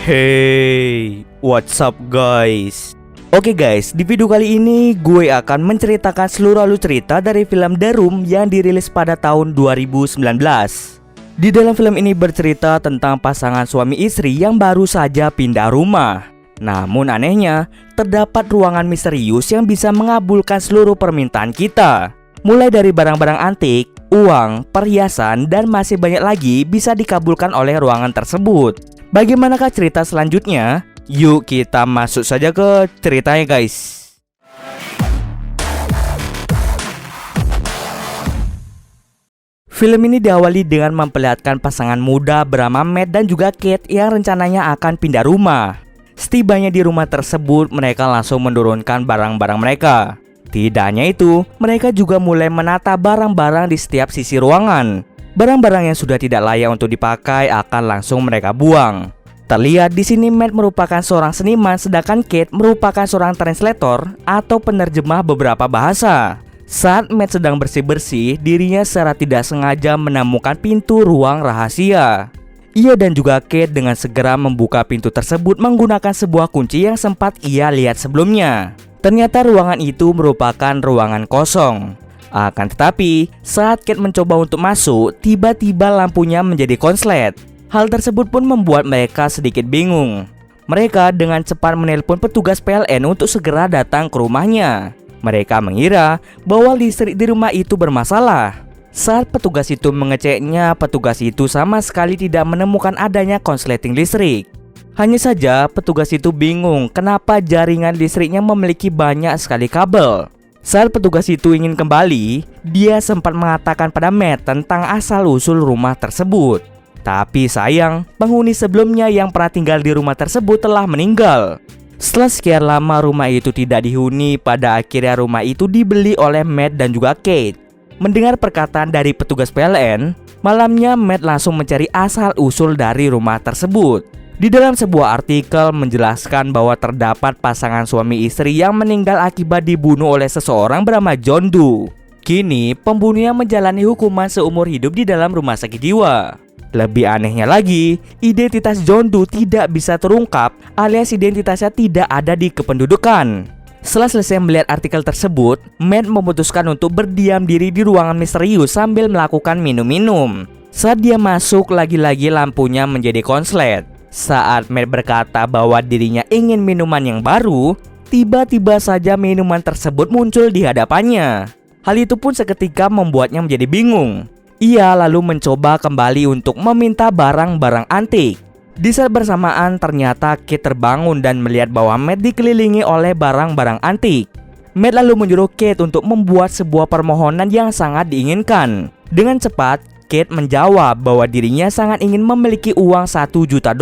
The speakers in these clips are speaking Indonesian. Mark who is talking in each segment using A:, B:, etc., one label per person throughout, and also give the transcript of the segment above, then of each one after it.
A: Hey, what's up guys? Oke guys, di video kali ini gue akan menceritakan seluruh alur cerita dari film The Room yang dirilis pada tahun 2019. Di dalam film ini bercerita tentang pasangan suami istri yang baru saja pindah rumah. Namun anehnya, terdapat ruangan misterius yang bisa mengabulkan seluruh permintaan kita. Mulai dari barang-barang antik, uang, perhiasan, dan masih banyak lagi bisa dikabulkan oleh ruangan tersebut. Bagaimanakah cerita selanjutnya? Yuk kita masuk saja ke ceritanya guys. Film ini diawali dengan memperlihatkan pasangan muda bernama Matt dan juga Kate yang rencananya akan pindah rumah. Setibanya di rumah tersebut, mereka langsung menurunkan barang-barang mereka. Tidak hanya itu, mereka juga mulai menata barang-barang di setiap sisi ruangan. Barang-barang yang sudah tidak layak untuk dipakai akan langsung mereka buang. Terlihat di sini Matt merupakan seorang seniman, sedangkan Kate merupakan seorang translator atau penerjemah beberapa bahasa. Saat Matt sedang bersih-bersih, dirinya secara tidak sengaja menemukan pintu ruang rahasia. Ia dan juga Kate dengan segera membuka pintu tersebut menggunakan sebuah kunci yang sempat ia lihat sebelumnya. Ternyata ruangan itu merupakan ruangan kosong. Akan tetapi, saat Kate mencoba untuk masuk, tiba-tiba lampunya menjadi konslet. Hal tersebut pun membuat mereka sedikit bingung. Mereka dengan cepat menelpon petugas PLN untuk segera datang ke rumahnya. Mereka mengira bahwa listrik di rumah itu bermasalah. Saat petugas itu mengeceknya, petugas itu sama sekali tidak menemukan adanya konsleting listrik. Hanya saja petugas itu bingung kenapa jaringan listriknya memiliki banyak sekali kabel. Saat petugas itu ingin kembali, dia sempat mengatakan pada Matt tentang asal-usul rumah tersebut. Tapi sayang, penghuni sebelumnya yang pernah tinggal di rumah tersebut telah meninggal. Setelah sekian lama rumah itu tidak dihuni, pada akhirnya rumah itu dibeli oleh Matt dan juga Kate. Mendengar perkataan dari petugas PLN, malamnya Matt langsung mencari asal-usul dari rumah tersebut. Di dalam sebuah artikel menjelaskan bahwa terdapat pasangan suami istri yang meninggal akibat dibunuh oleh seseorang bernama John Doe. Kini pembunuhnya menjalani hukuman seumur hidup di dalam rumah sakit jiwa. Lebih anehnya lagi, identitas John Doe tidak bisa terungkap alias identitasnya tidak ada di kependudukan. Setelah selesai melihat artikel tersebut, Matt memutuskan untuk berdiam diri di ruangan misterius sambil melakukan minum-minum. Saat dia masuk, lagi-lagi lampunya menjadi konslet. Saat Matt berkata bahwa dirinya ingin minuman yang baru, tiba-tiba saja minuman tersebut muncul di hadapannya. Hal itu pun seketika membuatnya menjadi bingung. Ia lalu mencoba kembali untuk meminta barang-barang antik. Di saat bersamaan ternyata Kate terbangun dan melihat bahwa Matt dikelilingi oleh barang-barang antik. Matt lalu menyuruh Kate untuk membuat sebuah permohonan yang sangat diinginkan. Dengan cepat, Kate menjawab bahwa dirinya sangat ingin memiliki uang $1 juta.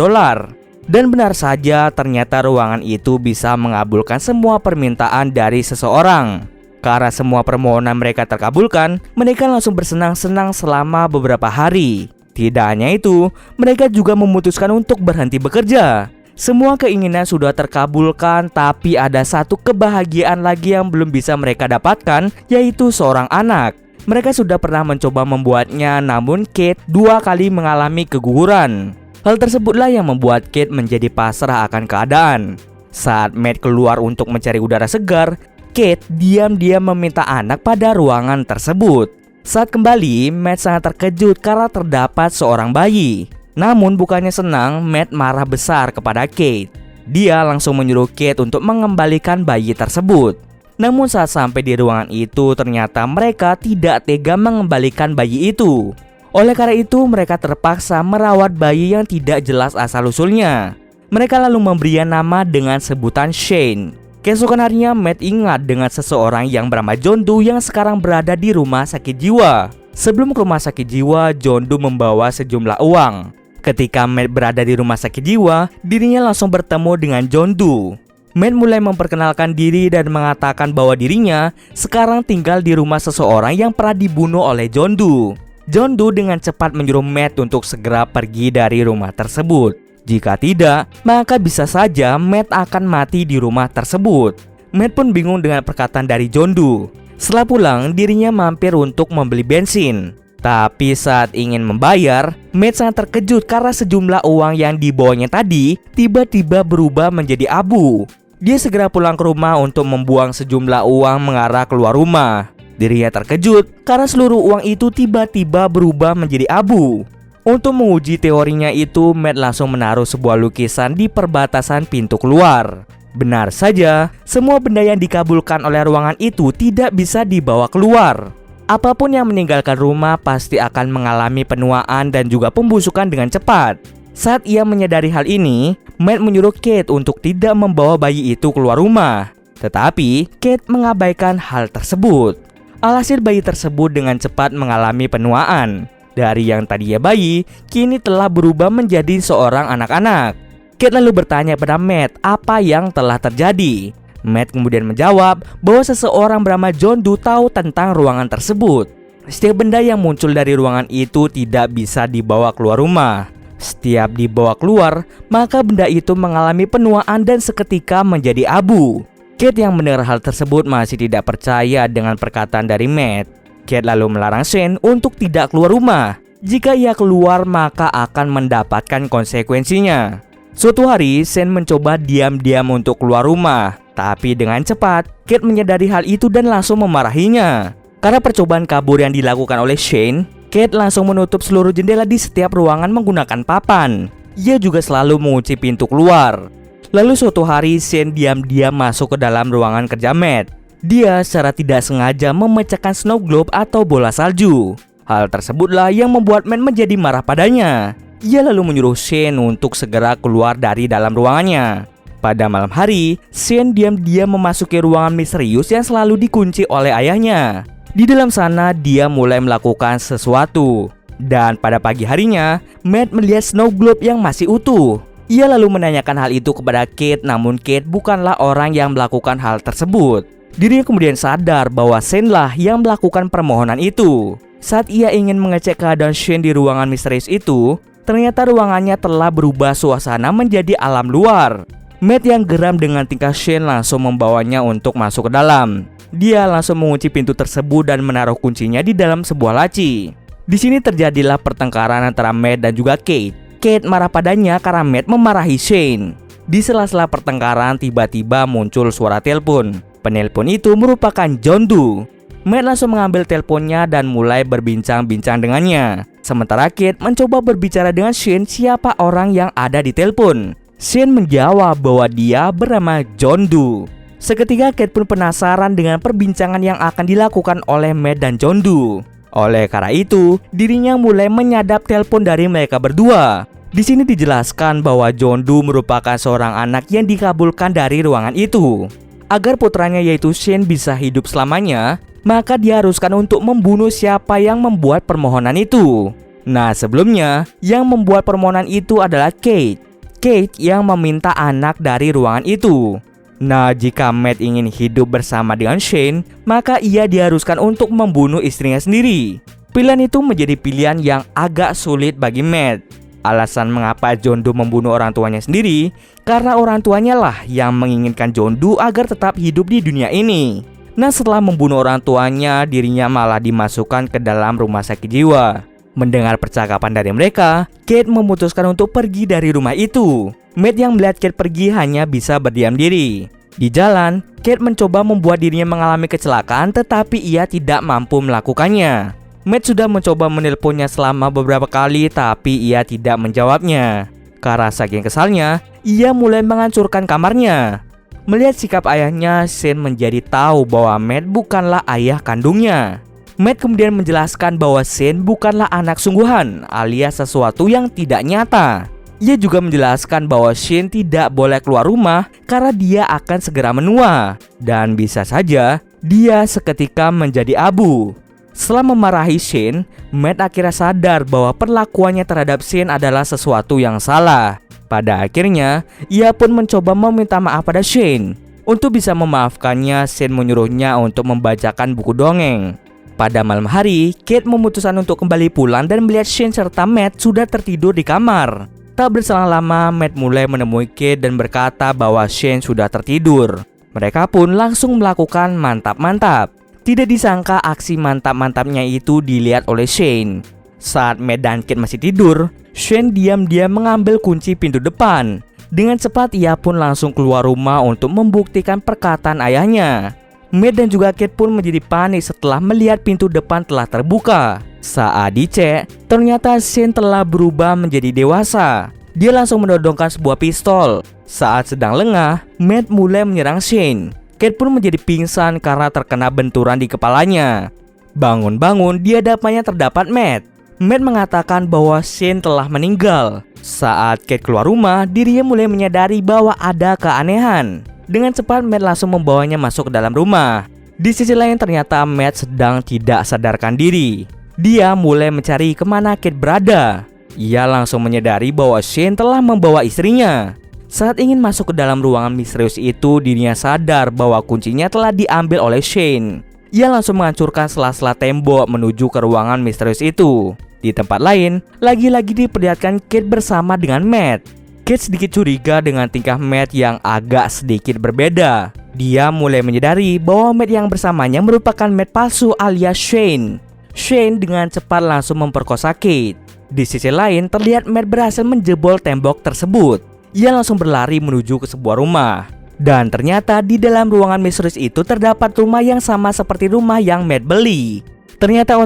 A: Dan benar saja, ternyata ruangan itu bisa mengabulkan semua permintaan dari seseorang. Karena semua permohonan mereka terkabulkan, mereka langsung bersenang-senang selama beberapa hari. Tidak hanya itu, mereka juga memutuskan untuk berhenti bekerja. Semua keinginan sudah terkabulkan, tapi ada satu kebahagiaan lagi yang belum bisa mereka dapatkan, yaitu seorang anak. Mereka sudah pernah mencoba membuatnya, namun Kate 2 kali mengalami keguguran. Hal tersebutlah yang membuat Kate menjadi pasrah akan keadaan. Saat Matt keluar untuk mencari udara segar, Kate diam-diam meminta anak pada ruangan tersebut. Saat kembali, Matt sangat terkejut karena terdapat seorang bayi. Namun bukannya senang, Matt marah besar kepada Kate. Dia langsung menyuruh Kate untuk mengembalikan bayi tersebut. Namun saat sampai di ruangan itu, ternyata mereka tidak tega mengembalikan bayi itu. Oleh karena itu, mereka terpaksa merawat bayi yang tidak jelas asal-usulnya. Mereka lalu memberinya nama dengan sebutan Shane. Keesokan harinya, Matt ingat dengan seseorang yang bernama John Doe yang sekarang berada di rumah sakit jiwa. Sebelum ke rumah sakit jiwa, John Doe membawa sejumlah uang. Ketika Matt berada di rumah sakit jiwa, dirinya langsung bertemu dengan John Doe. Matt mulai memperkenalkan diri dan mengatakan bahwa dirinya sekarang tinggal di rumah seseorang yang pernah dibunuh oleh John Doe. John Doe dengan cepat menyuruh Matt untuk segera pergi dari rumah tersebut. Jika tidak, maka bisa saja Matt akan mati di rumah tersebut. Matt pun bingung dengan perkataan dari John Doe. Setelah pulang, dirinya mampir untuk membeli bensin. Tapi saat ingin membayar, Matt sangat terkejut karena sejumlah uang yang dibawanya tadi tiba-tiba berubah menjadi abu. Dia segera pulang ke rumah untuk membuang sejumlah uang mengarah keluar rumah. Dirinya terkejut karena seluruh uang itu tiba-tiba berubah menjadi abu. Untuk menguji teorinya itu, Matt langsung menaruh sebuah lukisan di perbatasan pintu keluar. Benar saja, semua benda yang dikabulkan oleh ruangan itu tidak bisa dibawa keluar. Apapun yang meninggalkan rumah pasti akan mengalami penuaan dan juga pembusukan dengan cepat. Saat ia menyadari hal ini, Matt menyuruh Kate untuk tidak membawa bayi itu keluar rumah. Tetapi, Kate mengabaikan hal tersebut. Alhasil bayi tersebut dengan cepat mengalami penuaan. Dari yang tadinya bayi, kini telah berubah menjadi seorang anak-anak. Kate lalu bertanya pada Matt apa yang telah terjadi. Matt kemudian menjawab bahwa seseorang bernama John Doe tahu tentang ruangan tersebut. Setiap benda yang muncul dari ruangan itu tidak bisa dibawa keluar rumah. Setiap dibawa keluar, maka benda itu mengalami penuaan dan seketika menjadi abu. Kate yang mendengar hal tersebut masih tidak percaya dengan perkataan dari Matt. Kate lalu melarang Shane untuk tidak keluar rumah. Jika ia keluar, maka akan mendapatkan konsekuensinya. Suatu hari, Shane mencoba diam-diam untuk keluar rumah. Tapi dengan cepat, Kate menyadari hal itu dan langsung memarahinya. Karena percobaan kabur yang dilakukan oleh Shane, Kate langsung menutup seluruh jendela di setiap ruangan menggunakan papan. Ia juga selalu mengunci pintu keluar. Lalu suatu hari, Shane diam-diam masuk ke dalam ruangan kerja Matt. Dia secara tidak sengaja memecahkan snow globe atau bola salju. Hal tersebutlah yang membuat Matt menjadi marah padanya. Ia lalu menyuruh Shane untuk segera keluar dari dalam ruangannya. Pada malam hari, Shane diam-diam memasuki ruangan misterius yang selalu dikunci oleh ayahnya. Di dalam sana, dia mulai melakukan sesuatu. Dan pada pagi harinya, Matt melihat snow globe yang masih utuh. Ia lalu menanyakan hal itu kepada Kate, namun Kate bukanlah orang yang melakukan hal tersebut. Dirinya kemudian sadar bahwa Shane lah yang melakukan permohonan itu. Saat ia ingin mengecek keadaan Shane di ruangan misterius itu, ternyata ruangannya telah berubah suasana menjadi alam luar. Matt yang geram dengan tingkah Shane langsung membawanya untuk masuk ke dalam. Dia langsung mengunci pintu tersebut dan menaruh kuncinya di dalam sebuah laci. Di sini terjadilah pertengkaran antara Matt dan juga Kate. Kate marah padanya karena Matt memarahi Shane. Di sela-sela pertengkaran tiba-tiba muncul suara telepon. Penelpon itu merupakan John Doe. Matt langsung mengambil teleponnya dan mulai berbincang-bincang dengannya. Sementara Kate mencoba berbicara dengan Shane siapa orang yang ada di telepon. Shane menjawab bahwa dia bernama John Doe. Seketika Kate pun penasaran dengan perbincangan yang akan dilakukan oleh Matt dan John Doe. Oleh karena itu, dirinya mulai menyadap telepon dari mereka berdua. Di sini dijelaskan bahwa John Doe merupakan seorang anak yang dikabulkan dari ruangan itu. Agar putranya yaitu Shane bisa hidup selamanya, maka diharuskan untuk membunuh siapa yang membuat permohonan itu. Nah, sebelumnya yang membuat permohonan itu adalah Kate. Kate yang meminta anak dari ruangan itu. Nah, jika Matt ingin hidup bersama dengan Shane, maka ia diharuskan untuk membunuh istrinya sendiri. Pilihan itu menjadi pilihan yang agak sulit bagi Matt. Alasan mengapa John Doe membunuh orang tuanya sendiri, karena orang tuanya lah yang menginginkan John Doe agar tetap hidup di dunia ini. Nah, setelah membunuh orang tuanya, dirinya malah dimasukkan ke dalam rumah sakit jiwa. Mendengar percakapan dari mereka, Kate memutuskan untuk pergi dari rumah itu. Matt yang melihat Kate pergi hanya bisa berdiam diri. Di jalan, Kate mencoba membuat dirinya mengalami kecelakaan, tetapi ia tidak mampu melakukannya. Matt sudah mencoba menelponnya selama beberapa kali, tapi ia tidak menjawabnya. Karena saking kesalnya, ia mulai menghancurkan kamarnya. Melihat sikap ayahnya, Shane menjadi tahu bahwa Matt bukanlah ayah kandungnya. Matt kemudian menjelaskan bahwa Shane bukanlah anak sungguhan alias sesuatu yang tidak nyata. Ia juga menjelaskan bahwa Shane tidak boleh keluar rumah karena dia akan segera menua. Dan bisa saja dia seketika menjadi abu. Setelah memarahi Shane, Matt akhirnya sadar bahwa perlakuannya terhadap Shane adalah sesuatu yang salah. Pada akhirnya, ia pun mencoba meminta maaf pada Shane. Untuk bisa memaafkannya, Shane menyuruhnya untuk membacakan buku dongeng. Pada malam hari, Kate memutuskan untuk kembali pulang dan melihat Shane serta Matt sudah tertidur di kamar. Tak berselang lama, Matt mulai menemui Kate dan berkata bahwa Shane sudah tertidur. Mereka pun langsung melakukan mantap-mantap. Tidak disangka aksi mantap-mantapnya itu dilihat oleh Shane. Saat Matt dan Kate masih tidur, Shane diam-diam mengambil kunci pintu depan. Dengan cepat ia pun langsung keluar rumah untuk membuktikan perkataan ayahnya. Matt dan juga Kate pun menjadi panik setelah melihat pintu depan telah terbuka. Saat dicek, ternyata Shane telah berubah menjadi dewasa. Dia langsung menodongkan sebuah pistol. Saat sedang lengah, Matt mulai menyerang Shane. Kate pun menjadi pingsan karena terkena benturan di kepalanya. Bangun-bangun, di hadapannya terdapat Matt. Matt mengatakan bahwa Shane telah meninggal. Saat Kate keluar rumah, dirinya mulai menyadari bahwa ada keanehan. Dengan cepat, Matt langsung membawanya masuk ke dalam rumah. Di sisi lain, ternyata Matt sedang tidak sadarkan diri. Dia mulai mencari kemana Kate berada. Ia langsung menyadari bahwa Shane telah membawa istrinya. Saat ingin masuk ke dalam ruangan misterius itu, dirinya sadar bahwa kuncinya telah diambil oleh Shane. Ia langsung menghancurkan sela-sela tembok menuju ke ruangan misterius itu. Di tempat lain, lagi-lagi diperlihatkan Kate bersama dengan Matt. Kate sedikit curiga dengan tingkah Matt yang agak sedikit berbeda. Dia mulai menyadari bahwa Matt yang bersamanya merupakan Matt palsu alias Shane. Shane dengan cepat langsung memperkosa Kate. Di sisi lain, terlihat Matt berhasil menjebol tembok tersebut. Ia langsung berlari menuju ke sebuah rumah. Dan ternyata di dalam ruangan misterius itu terdapat rumah yang sama seperti rumah yang Matt beli. Ternyata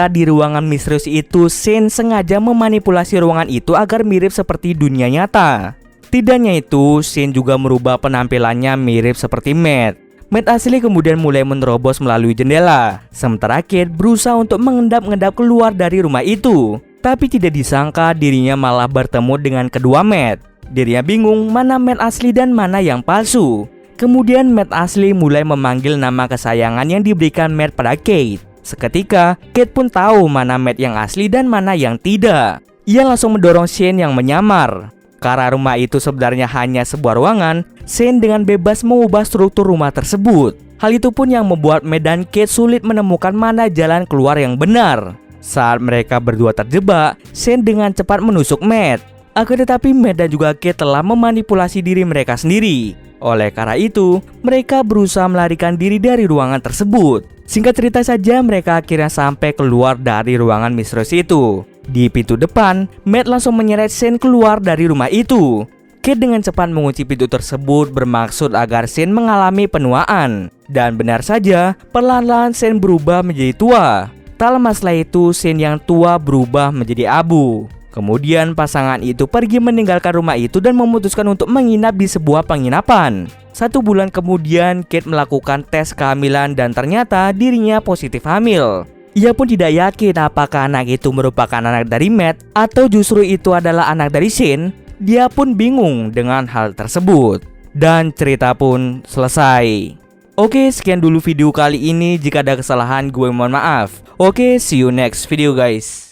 A: di ruangan misterius itu Shane sengaja memanipulasi ruangan itu agar mirip seperti dunia nyata. Tidak hanya itu, Shane juga merubah penampilannya mirip seperti Matt. Matt asli kemudian mulai menerobos melalui jendela. Sementara Kate berusaha untuk mengendap-endap keluar dari rumah itu. Tapi tidak disangka dirinya malah bertemu dengan kedua Matt. Dirinya bingung mana Matt asli dan mana yang palsu. Kemudian Matt asli mulai memanggil nama kesayangan yang diberikan Matt pada Kate. Seketika, Kate pun tahu mana Matt yang asli dan mana yang tidak. Ia langsung mendorong Shane yang menyamar. Karena rumah itu sebenarnya hanya sebuah ruangan, Shane dengan bebas mengubah struktur rumah tersebut. Hal itu pun yang membuat Matt dan Kate sulit menemukan mana jalan keluar yang benar. Saat mereka berdua terjebak, Shane dengan cepat menusuk Matt. Akan tetapi Matt dan juga Kate telah memanipulasi diri mereka sendiri. Oleh karena itu, mereka berusaha melarikan diri dari ruangan tersebut. Singkat cerita saja, mereka akhirnya sampai keluar dari ruangan misterius itu. Di pintu depan, Matt langsung menyeret Shane keluar dari rumah itu. Kate dengan cepat mengunci pintu tersebut bermaksud agar Shane mengalami penuaan. Dan benar saja, perlahan-lahan Shane berubah menjadi tua. Tak lama setelah itu, Shane yang tua berubah menjadi abu. Kemudian pasangan itu pergi meninggalkan rumah itu dan memutuskan untuk menginap di sebuah penginapan. 1 bulan kemudian, Kate melakukan tes kehamilan dan ternyata dirinya positif hamil. Ia pun tidak yakin apakah anak itu merupakan anak dari Matt atau justru itu adalah anak dari Shane. Dia pun bingung dengan hal tersebut. Dan cerita pun selesai. Oke, sekian dulu video kali ini. Jika ada kesalahan, gue mohon maaf. Oke, see you next video guys.